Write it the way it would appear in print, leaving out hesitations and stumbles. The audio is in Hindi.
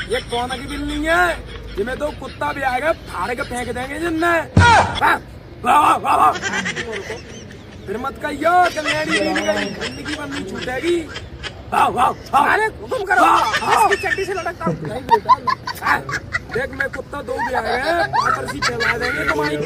ये कौन की बिल्ली है जिन्हें तो कुत्ता भी आएगा फाड़ के फेंक देंगे जिनने। फिर मत कहियो कल्याणी बिल्ली की बंदी छूटेगी। अरे हुक्म करो, इसकी चड्डी से लटकता हूँ। नहीं बेटा, देख मैं कुत्ता दो भी आए हैं, सी फैला देंगे तुम्हारी।